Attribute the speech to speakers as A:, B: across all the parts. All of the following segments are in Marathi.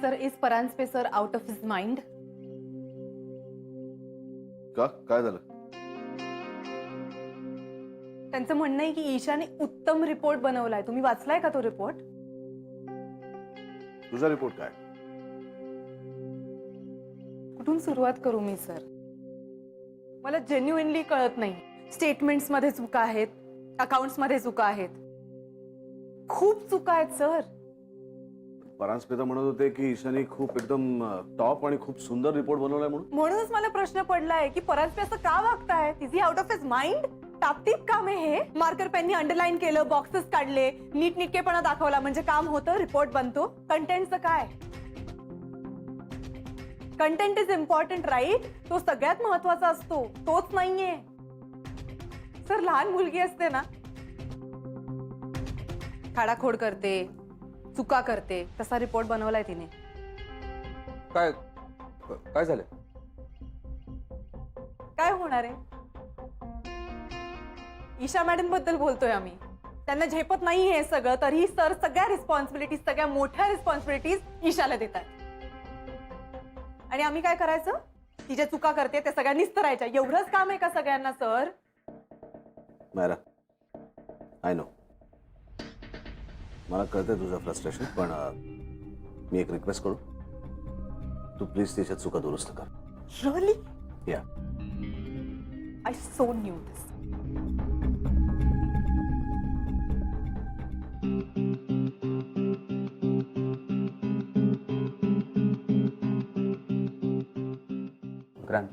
A: Sir, is Paranjape sir out of his mind?
B: का काय झालं?
A: त्यांचं म्हणणं आहे की ईशाने उत्तम रिपोर्ट बनवलाय. तुम्ही वाचलाय का तो रिपोर्ट?
B: तुझा रिपोर्ट काय?
A: कुठून सुरुवात करू मी सर? मला जेन्युइनली कळत नाही. स्टेटमेंट्स मध्ये चुका आहेत, अकाउंट्स मध्ये चुका आहेत, खूप चुका आहेत सर.
B: परांजपे तर म्हणत होते की ईशानी खूप एकदम टॉप आणि खूप सुंदर रिपोर्ट बनवलाय म्हणून.
A: म्हणूनच मला प्रश्न पडलाय की परांजपे असं का वागताय? Is he out of his mind? टापटीप काम आहे हे. मार्कर पेननी अंडरलाईन केलं, बॉक्सेस काढले, नीटनेटकेपणा दाखवला म्हणजे काम होतं, रिपोर्ट बनतो. कंटेंटचं काय? Content is important right? तो सगळ्यात महत्वाचा असतो, तोच नाहीये सर. लहान मुलगी असते ना, खाडाखोड करते, चुका करते, तसा रिपोर्ट बनवलाय तिने.
C: काय काय झालं?
A: काय होणार आहे? ईशा मॅडम बद्दल बोलतोय आम्ही. त्यांना झेपत नाही हे सगळं, तरीही सर सगळ्या रिस्पॉन्सिबिलिटीज, सगळ्या मोठ्या रिस्पॉन्सिबिलिटीज ईशाला देतात. आणि आम्ही काय करायचं? ती जे चुका करते त्या सगळ्या निस्तरायच्या. एवढंच काम आहे का सगळ्यांना सर?
B: मायरा, आय नो, मला कळतंय तुझं फ्रस्ट्रेशन, पण मी एक रिक्वेस्ट करू, तू प्लीज तिच्या चुका दुरुस्त कर.
A: रिअली?
B: या.
A: आय सो न्यू दिस.
C: क्रांत,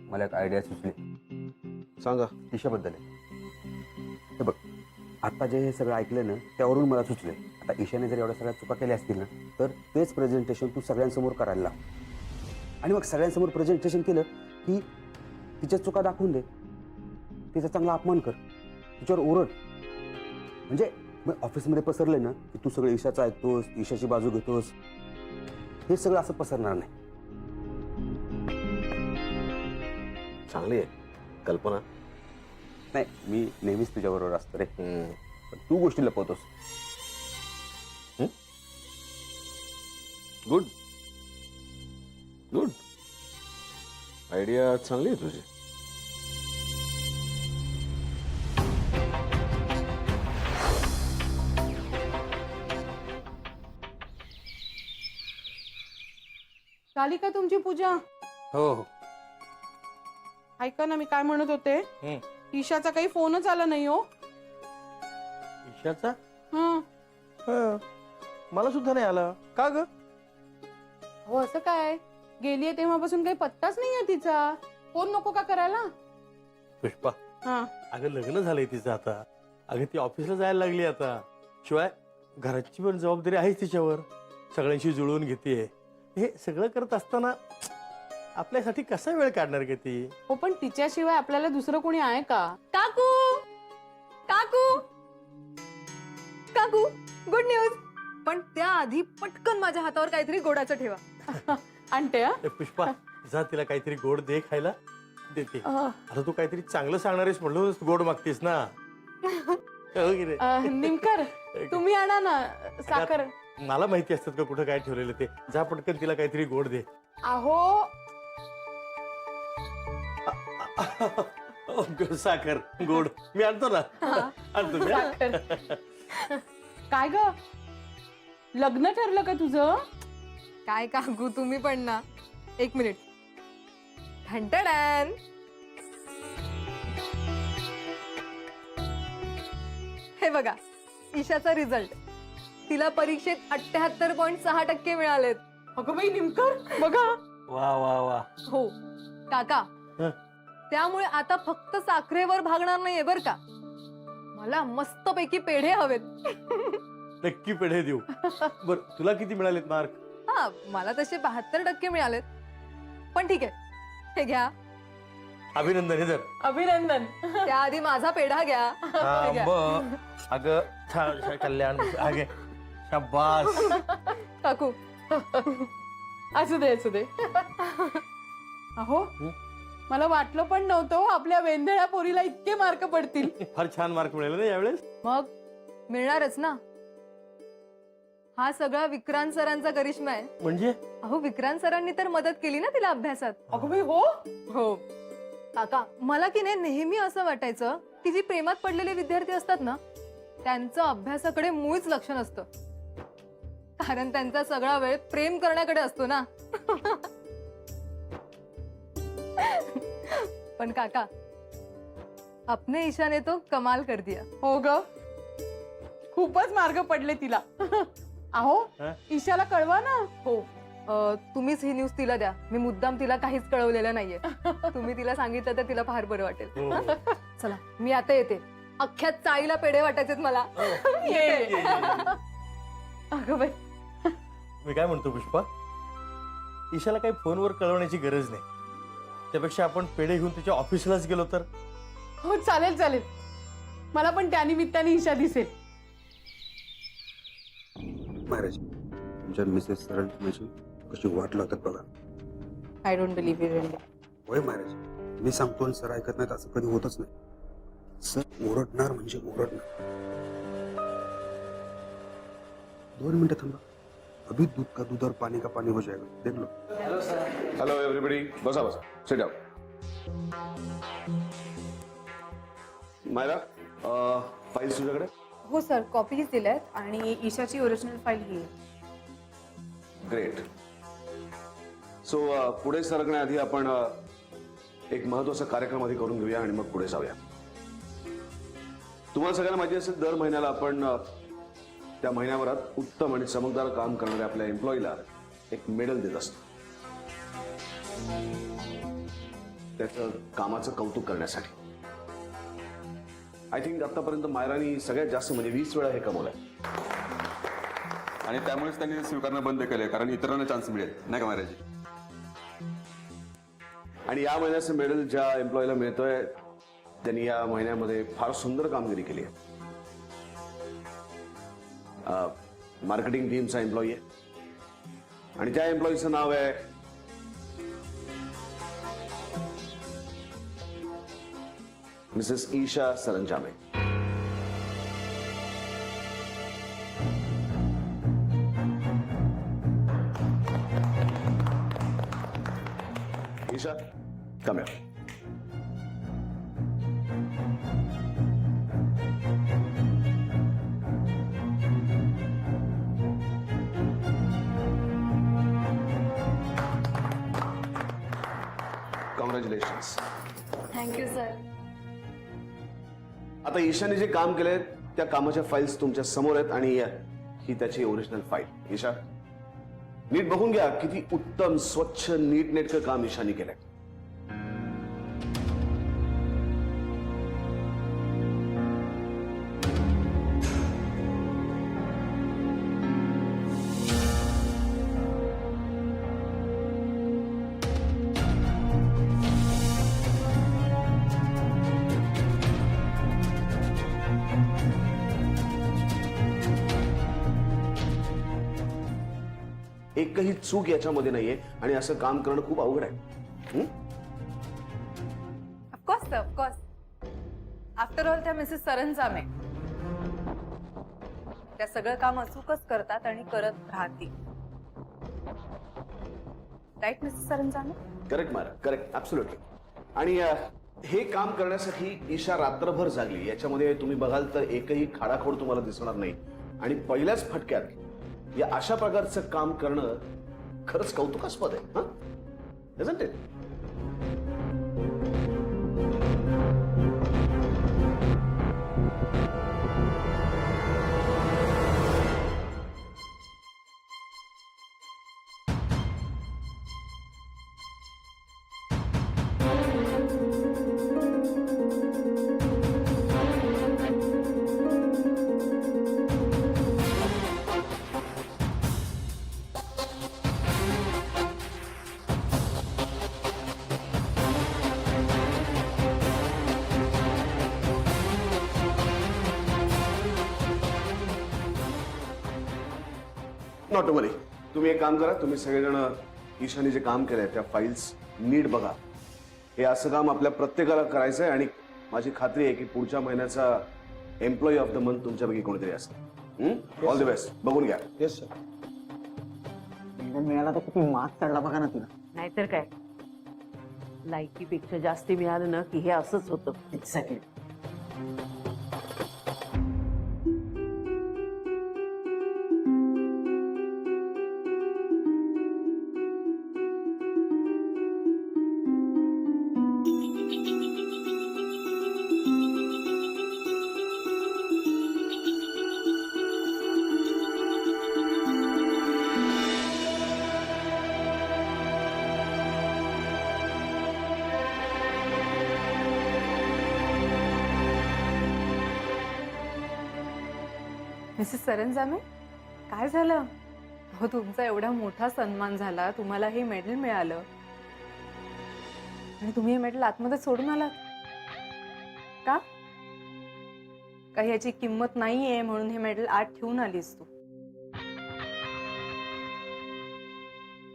C: मला एक आयडिया सुचली.
B: सांगा.
C: ईशाबद्दल आहे. हे बघ, आता जे हे सगळं ऐकलं ना, त्यावरून मला सुचले, आता ईशाने जर एवढ्या सगळ्या चुका केल्या असतील ना, तर तेच प्रेझेंटेशन तू सगळ्यांसमोर करायला लाव. आणि मग सगळ्यांसमोर प्रेझेंटेशन केलं की तिच्या चुका दाखवून दे, तिचा चांगला अपमान कर, तिच्यावर ओरड. म्हणजे मग ऑफिसमध्ये पसरलं ना की तू सगळं ईशाचं ऐकतोस, ईशाची बाजू घेतोस, हे सगळं असं पसरणार नाही.
B: चांगली आहे कल्पना.
C: नाही, मी नेहमीच तुझ्याबरोबर असतो रे, पण तू गोष्टी लपवतोस.
B: गुड गुड, आयडिया चांगली आहे तुझी.
A: झाली का तुमची पूजा?
D: हो हो.
A: ऐका ना, मी काय म्हणत होते, ईशाचा काही फोनच आला नाही हो.
D: ईशाचा?
A: हं.
D: मला सुद्धा नाही आला. का ग?
A: हो, असं काय? गेलीये तेव्हापासून काही पत्ताच नाहीये तिचा. फोन नको का करायला?
D: पुष्पा,
A: हा.
D: अगं लग्न झालंय तिचं आता. अगं ती ऑफिसला जायला लागली आता. शिवाय घराची पण जबाबदारी आहेच तिच्यावर. सगळ्यांशी जुळवून घेते. हे सगळं करत असताना आपल्यासाठी कसा वेळ काढणार ग ती?
A: हो, पण तिच्याशिवाय आपल्याला दुसरं कोणी आहे का? काकू, काकू, काकू, गुड न्यूज. पण त्याआधी पटकन माझ्या हातावर काहीतरी गोडाचं ठेवा. आणते.
D: ए, पुष्पा, जा तिला काहीतरी गोड दे खायला. देते. आता तू काहीतरी चांगलं सांगणार आहेस म्हणून गोड मागतेस ना. हो की रे?
A: निमकर, तुम्ही आणा ना साखर.
D: मला माहिती असतात का कुठं काय ठेवलेलं ते. जा पटकन तिला काहीतरी गोड दे.
A: अहो,
D: साखर गोड मी आणतो ना. आणतो मी.
A: साखर. काय ग, लग्न ठरलं का तुझं?
E: काय काकू, तुम्ही पण ना. एक मिनिट. ठणठण. हे बघा, ईशाचा रिझल्ट. तिला परीक्षेत 78.6% मिळालेत.
A: अगं बाई निमकर, बघा.
D: वा वा वा.
E: हो काका,
D: हं.
E: त्यामुळे आता फक्त साखरेवर भागणार नाहीये बर का. मला मस्तपैकी पेढे हवेत.
D: नक्की पेढे देऊ. बर, तुला किती मिळालेत मार्क?
E: हा, मला तसे 72% मिळालेत. पण ठीक आहे, हे घ्या.
D: अभिनंदन. हे जर
A: अभिनंदन.
E: त्याआधी माझा पेढा घ्या. हे घ्या.
D: अगं छान कल्याण. अगे शाबास.
E: काकू,
A: असू दे, असू दे. अहो, मला वाटलं पण नव्हतं आपल्या वेंधळ्या पोरीला इतके मार्क पडतील.
D: फार छान मार्क मिळाले ना यावेळेस.
E: मग मिळणारच ना. हा सगळा विक्रांत सरांचा करिश्मा आहे.
D: म्हणजे
E: अहो विक्रांत सरांनी तर मदत केली ना तिला अभ्यासात.
A: अगं बाई, हो
E: हो काका, मला की नाही नेहमी असं वाटायचं की जी प्रेमात पडलेले विद्यार्थी असतात ना त्यांचं अभ्यासाकडे मुळीच लक्ष नसतं, कारण त्यांचा सगळा वेळ प्रेम करण्याकडे असतो ना. पण काका, अपने ईशाने तो कमाल कर दिया.
A: हो ग, खूपच मार्ग पडले तिला. अहो
D: हा?
A: ईशाला कळवा ना.
E: हो, तुम्हीच ही न्यूज तिला द्या. मी मुद्दाम तिला काहीच कळवलेलं नाहीये. तुम्ही तिला सांगितलं तर तिला फार बरं वाटेल.
D: हो.
E: चला मी आता येते. अख्ख्या चाळीला पेढे वाटायचेत मला.
A: ये. अगं बाई,
D: मी काय म्हणतो पुष्पा, ईशाला काही फोनवर कळवण्याची गरज नाही. त्यापेक्षा आपण पेढे घेऊन तिच्या ऑफिसलाच गेलो तर.
A: हो चालेल चालेल, मला पण त्या निमित्ताने ईशा दिसेल.
C: महाराज, तुमच्या मिसेस सरांची कशी वाट लावतात बघा.
A: I don't believe you.
C: होय महाराज, मी सांगतो आणि सर ऐकत नाहीत असं कधी होतच नाही. सर ओरडणार म्हणजे ओरडणार. 2 मिनिटं थांबा. अभी दूध का दूध और पानी का पानी हो जाएगा, देख लो.
B: हॅलो एव्हरीबडी, बसा बसा, सिट डाऊन. मायरा, फाईल्स तुझ्याकडे?
A: हो सर, कॉपीज दिल्यात आणि ईशाची ओरिजिनल फाईल ही आहे.
B: ग्रेट. सो पुढे सरकण्याआधी आपण एक महत्वाचा कार्यक्रम आधी करून घेऊया आणि मग पुढे जाऊया. तुम्हाला सगळ्यांना माहिती असेल, दर महिन्याला आपण त्या महिन्याभरात उत्तम आणि चमकदार काम करणाऱ्या आपल्या एम्प्लॉईला एक मेडल देत असतो, त्याचं कामाचं कौतुक करण्यासाठी. आय थिंक आतापर्यंत मायरानी सगळ्यात जास्त म्हणजे 20 वेळा हे कमवलंय.
F: आणि त्यामुळेच त्यांनी ते स्वीकारणं बंद केले, कारण इतरांना चान्स मिळेल, नाही का महाराज?
B: आणि या महिन्याचं मेडल ज्या एम्प्लॉईला मिळतोय त्यांनी या महिन्यामध्ये फार सुंदर कामगिरी केली आहे. मार्केटिंग टीमचा एम्प्लॉई आहे आणि त्या एम्प्लॉईचं नाव आहे Mrs Isha Saranjame. Isha, come here. Congratulations.
E: Thank you sir.
B: आता ईशाने जे काम केलंय त्या कामाच्या फाईल्स तुमच्या समोर आहेत आणि ही त्याची ओरिजिनल फाईल. ईशा, नीट बघून घ्या किती उत्तम, स्वच्छ, नीटनेटकं काम ईशाने केलंय. एकही चूक याच्यामध्ये नाहीये आणि असं काम करणं खूप अवघड आहे.
A: ऑफकोर्स ऑफकोर्स, आफ्टर ऑल त्या मिसेस सरंजामे त्या सगळं काम अचूकच करतात आणि करत राहतील. Right Mrs Saranjame?
B: करेक्ट मारा, करेक्ट, ऍब्सोल्युटली. आणि हे काम करण्यासाठी ईशा रात्रभर जागली. याच्यामध्ये तुम्ही बघाल तर एकही खाडाखोड तुम्हाला दिसणार नाही आणि पहिल्याच फटक्यात या अशा प्रकारचं काम करणं खरंच कौतुकास्पद आहे. हा, isn't it? नॉट टू वरी. तुम्ही एक काम करा, तुम्ही सगळेजण ईशाने जे काम केलंय त्या फाईल्स नीट बघा. हे असं काम आपल्या प्रत्येकाला करायचंय आणि माझी खात्री आहे की पुढच्या महिन्याचा एम्प्लॉई ऑफ द मंथ तुमच्यापैकी कोणीतरी असेल. All the best. बघून घ्या.
C: Yes sir.
G: मिळाला तर किती मार्क चढला बघा ना तुला.
H: नाहीतर काय, लायकीपेक्षा जास्ती मिळालं ना की हे असंच होतं.
G: एक्झॅक्टली.
A: मिसेस सरंजामे, काय झालं? हो, तुमचा एवढा मोठा सन्मान झाला, तुम्हाला हे मेडल मिळालं आणि तुम्ही हे मेडल आतमध्ये सोडून आलात का? काही याची किंमत नाहीये म्हणून हे मेडल आत ठेवून आलीस तू?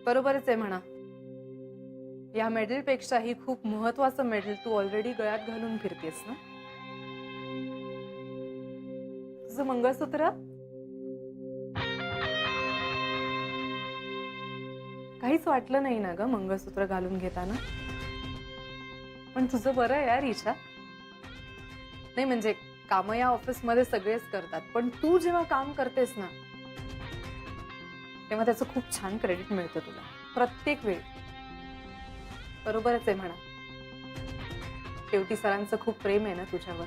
A: बरोबरच आहे म्हणा. या मेडल पेक्षाही खूप महत्वाचं मेडल तू ऑलरेडी गळ्यात घालून फिरतेस ना. तुझं मंगळसूत्र काहीच वाटलं नाही ना ग मंगळसूत्र घालून घेताना. पण तुझं बरं आहे यार ईशा. नाही म्हणजे काम या ऑफिसमध्ये सगळेच करतात, पण तू जेव्हा काम करतेस ना तेव्हा त्याचं खूप छान क्रेडिट मिळतं तुला प्रत्येक वेळी. बरोबरच आहे म्हणा. शेवटी सरांचं खूप प्रेम आहे ना तुझ्यावर.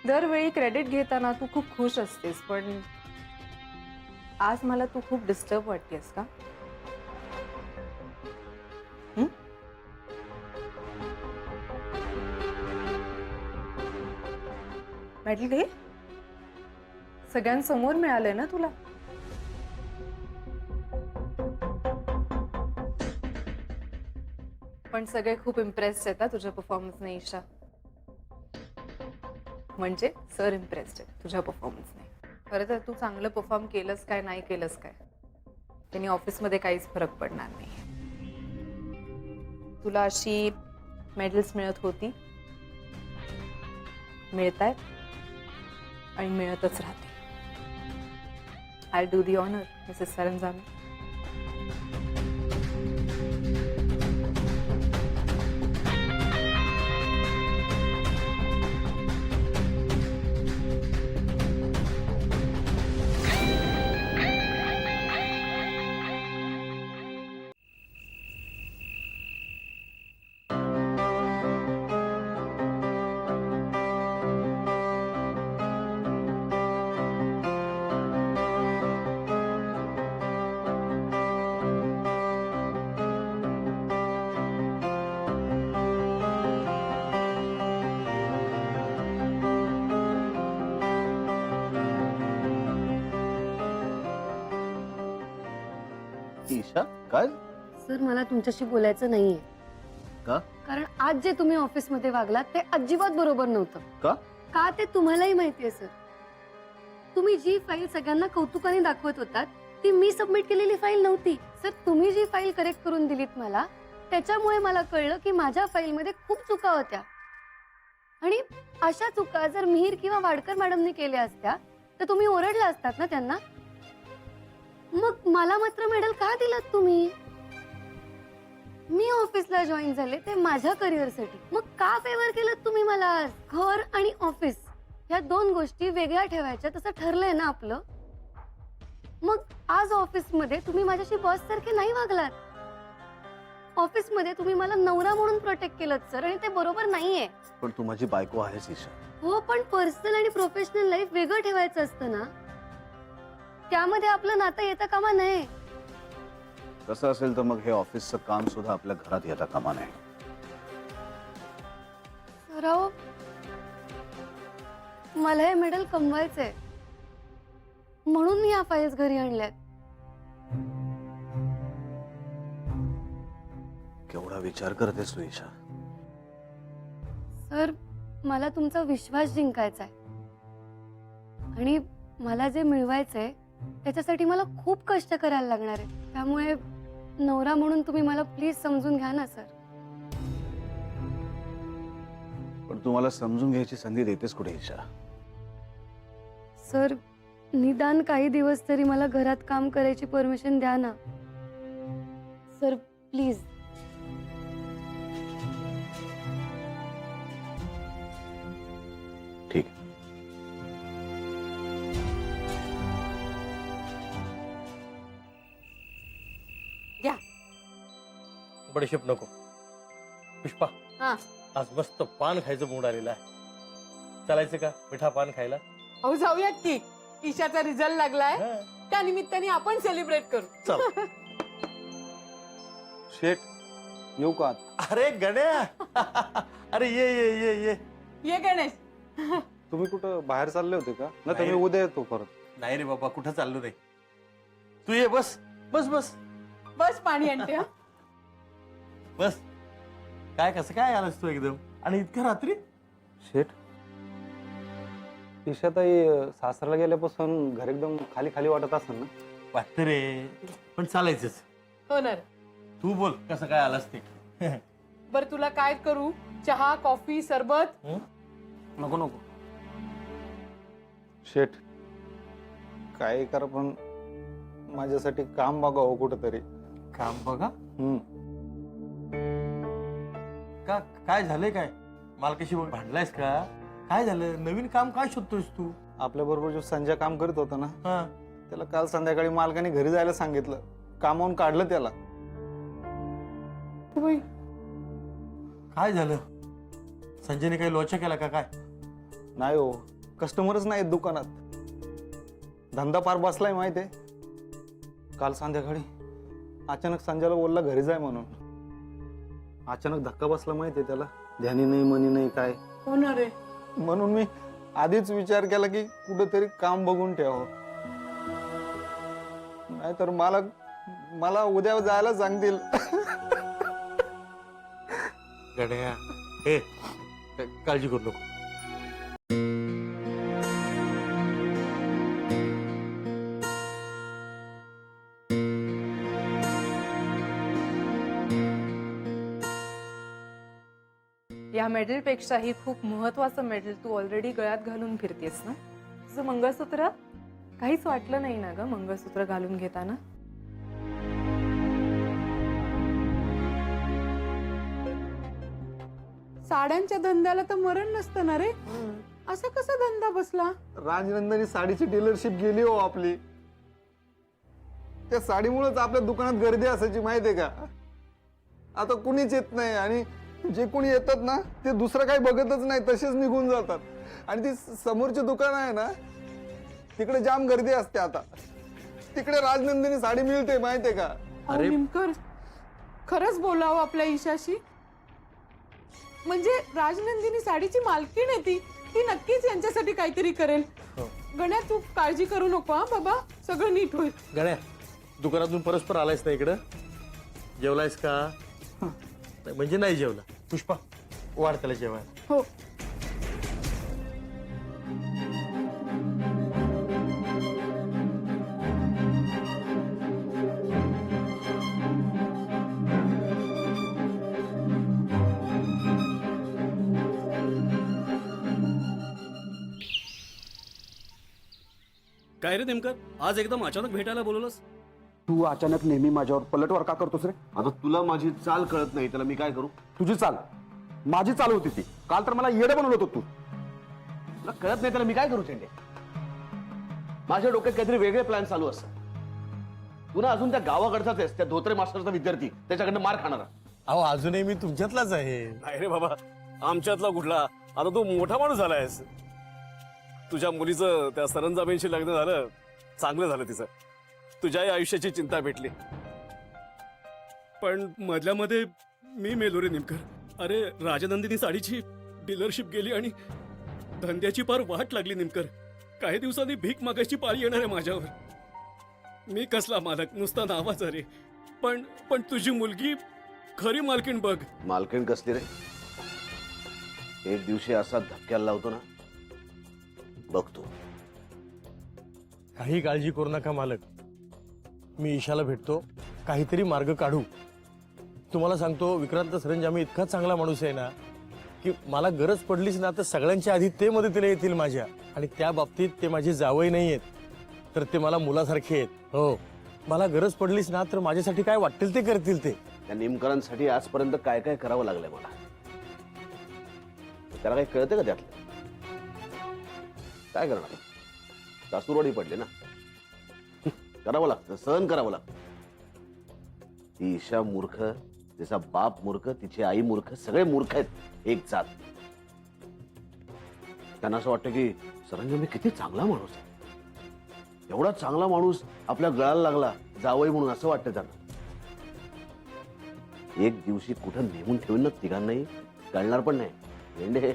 A: दरवेळी क्रेडिट घेताना तू खूप खुश असतेस, पण आज मला तू खूप डिस्टर्ब वाटतेस का? मेडल घे. सगळ्यांसमोर मिळालंय ना तुला. पण सगळे खूप इम्प्रेस्ड आहेत तुझ्या परफॉर्मन्सने ईशा. म्हणजे सर इम्प्रेस्ड आहे तुझ्या परफॉर्मन्सने. खरं तर तू चांगलं परफॉर्म केलंस काय नाही केलंस काय त्यांनी ऑफिसमध्ये काहीच फरक पडणार नाही. तुला अशी मेडल्स मिळत होती, मिळतायत आणि मिळतच राहते. I do the honour Mrs Saranjame.
B: Isha काय?
I: सर मला तुमच्याशी बोलायचं नाहीये.
B: का?
I: कारण आज जे तुम्ही ऑफिसमध्ये वागलात ते अजिबात बरोबर नव्हतं.
B: का?
I: का ते तुम्हालाही माहितीये सर. तुम्ही जी फाईल सगळ्यांना कौतुकाने दाखवत होतात ती मी सबमिट केलेली फाईल नव्हती. सर तुम्ही जी फाईल करेक्ट करून दिलीत मला, त्याच्यामुळे मला कळलं की माझ्या फाईलमध्ये खूप चुका होत्या. आणि अशा चुका जर मिहीर किंवा वाडकर मॅडमनी केल्या असत्या तर तुम्ही ओरडला असतात ना त्यांना. मग मला मात्र मेडल का दिलात तुम्ही? मी ऑफिसला जॉईन झाले ते माझ्या करिअरसाठी. मग का फेवर केलं तुम्ही मला? घर आणि ऑफिस या दोन गोष्टी वेगळ्या ठेवायच्या तसं ठरलंय ना आपलं. मग आज ऑफिसमध्ये तुम्ही माझ्याशी बॉस सारखे नाही वागलात. ऑफिसमध्ये तुम्ही मला नवरा म्हणून प्रोटेक्ट केलं सर, आणि ते बरोबर नाहीये.
B: पण तू माझी बायको आहेस ईशा.
I: हो, पण पर्सनल आणि प्रोफेशनल लाईफ वेगळं ठेवायचं असतं ना. त्यामध्ये आपलं नातं येता कामा नये.
B: तसं असेल तर मग हे ऑफिसचं काम सुद्धा आपल्या घरात येता कामा नये.
I: सराव, मला हे मेडल कमवायचंय म्हणून मी या फाईल्स घरी आणल्यात.
B: केवढा विचार करतेस तू ईशा.
I: सर मला तुमचा विश्वास जिंकायचा आहे आणि मला जे मिळवायचंय त्याच्यासाठी मला खूप कष्ट करायला लागणार आहे. त्यामुळे नवरा म्हणून तुम्ही मला प्लीज समजून घ्या ना सर.
B: पण तुम्हाला समजून घ्यायची संधी देतेस कुठे ईशा?
I: सर निदान काही दिवस तरी मला घरात काम करायची परमिशन द्या ना सर प्लीज.
B: ठीक.
A: घ्या.
D: बडीशेप नको. पुष्पा,
A: हा.
D: आज मस्त पान खायचं मूड आलेला आहे. चालायचं का मिठा पान खायला?
A: अहो जाऊयात की, ईशाचा रिझल्ट लागलाय,
D: हा.
A: त्या निमित्ताने आपण सेलिब्रेट करू.
D: चल.
J: शेठ येऊ का?
D: अरे गड्या, अरे ये ये ये ये.
A: ये गणेश.
J: तुम्ही कुठं बाहेर चालले होते का? ना तुम्ही
D: नाही.
J: उद्या येतो परत.
D: नाही रे बाबा, कुठं चाललो नाही. तू ये, बस बस बस
A: बस पाणी आणते. हा.
D: बस. काय कसं काय आलास तू एकदम आणि इतक्या रात्री?
J: शेठ ईशाताई सासऱ्याला गेल्यापासून घर एकदम खाली खाली वाटत असेल ना?
D: वाटतं रे, पण चालायचंच.
A: होणार.
D: तू बोल कसं काय आलास ते.
A: बर तुला काय करू? चहा, कॉफी, सरबत?
J: नको नको शेठ, काय करा पण माझ्यासाठी काम बघावं कुठंतरी.
D: काम बघा.
J: हम्म.
D: का काय झालंय? काय मालकाशी भांडलायस का? काय झालं? नवीन काम काय शोधतोयस तू?
J: आपल्या बरोबर जो संजय काम करत होता ना,
D: हा.
J: त्याला काल संध्याकाळी मालकाने घरी जायला सांगितलं. कामावून काढलं त्याला.
D: काय झालं? संजयने काही लोचा केला का काय?
J: नाही हो, कस्टमरच नाहीत दुकानात. धंदा पार बसलाय माहितीये. काल संध्याकाळी अचानक संजयला बोलला घरी जाय म्हणून. अचानक धक्का बसला माहितीये त्याला. ध्यानी नाही मनी नाही काय.
A: होणार आहे.
J: म्हणून मी आधीच विचार केला की कुठेतरी काम बघून ठेवावं, नाहीतर मला उद्या जायला सांगतील.
D: गड्या, ए काळजी करू नको.
A: या मेडल पेक्षाही खूप महत्वाचं मेडल तू ऑलरेडी गळ्यात घालून फिरतेस ना. तुझं मंगळसूत्र काहीच वाटलं नाही ना ग मंगळसूत्र घालून घेताना? साड्यांच्या धंद्याला तर मरण नसतं ना रे. असा कसा धंदा बसला?
J: राजनंदनी साडीची डीलरशिप गेली हो आपली. त्या साडीमुळेच आपल्या दुकानात गर्दी असायची माहितीये का. आता कुणीच येत नाही आणि जे कोणी येतात ना ते दुसरं काही बघतच नाही, तसेच निघून जातात. आणि ती समोरचे दुकान आहे ना तिकडे जाम गर्दी असते. आता तिकडे राजनंदिनी साडी मिळते माहितीये का.
A: अरे निमकर, खरंच बोलावं आपल्या ईशाशी. म्हणजे राजनंदिनी साडीची मालकीण आहे ती. ती नक्कीच यांच्यासाठी काहीतरी करेल. गण्या तू काळजी करू नको हा बाबा, सगळं नीट होईल.
D: गड्या, दुकानातून परस्पर आलायस ना इकडं? जेवलायस का? म्हणजे नाही जेवला. पुष्पा, वाढ त्याला जेवायला.
A: हो.
K: काय रे नेमकं आज एकदम अचानक भेटायला बोलवलंस?
C: तू अचानक नेहमी माझ्यावर पलटवार का करतोस रे?
B: आता तुला माझी चाल कळत नाही, त्याला मी काय करू?
C: तुझी चाल माझी चाल होती ती. काल तर मला येडं बनवलं होतं तू.
B: तुला कळत नाही त्याला मी काय करू? चेंडे, माझ्या डोक्यात काहीतरी वेगळे प्लॅन चालू असतात. तू ना अजून त्या गावाकडचाच आहेस, त्या धोत्रे मास्टरचा विद्यार्थी, त्याच्याकडनं मार खाणारा.
D: अहो अजूनही मी तुमच्यातलाच आहे.
K: नाही रे बाबा, आमच्यातला कुठला. आता तू मोठा माणूस झालायस. तुझ्या मुलीचं त्या सरंजामेंशी लग्न झालं, चांगलं झालं तिचं. तुझ्याही आयुष्याची चिंता भेटली. पण मधल्या मध्ये मी मेलो रे नेमकर. अरे राजनंदिनी साडीची डीलरशिप गेली आणि धंद्याची पार वाट लागली नेमकर. काही दिवसांनी भीक मागायची पाळी येणार आहे माझ्यावर. मी कसला मालक, नुसता नावाचा रे. पण तुझी मुलगी खरी मालकीण बघ.
B: मालकीण कसली रे? एक दिवशी असा धक्क्याला लावतो ना, बघतो.
D: काही काळजी करू नका मालक, मी ईशाला भेटतो, काहीतरी मार्ग काढू. तुम्हाला सांगतो, विक्रांत सरंजामी इतका चांगला माणूस आहे ना की मला गरज पडलीच ना तर सगळ्यांच्या आधी ते मदतीला येतील माझ्या. आणि त्या बाबतीत ते माझे जावई नाही आहेत तर ते मला मुलासारखे आहेत. हो, मला गरज पडलीच ना तर माझ्यासाठी काय वाटेल ते करतील ते.
B: त्या नेमकरांसाठी आजपर्यंत काय काय करावं लागलंय मला, त्याला काही कळतं का त्यातलं? काय करणार, सासूरवाडी पडले ना, करावं लागतं, सहन करावं लागतं. ती ईशा मूर्ख, तिचा बाप मूर्ख, तिची आई मूर्ख, सगळे मूर्ख आहेत एक जात. त्यांना असं वाटतं की सरंजाम मी किती चांगला माणूस आहे, एवढा चांगला माणूस आपल्या गळाला लागला जावई म्हणून, असं वाटतं त्यांना. एक दिवशी कुठं नेमून ठेवून ना तिघांनाही कळणार पण नाही. वेंडे.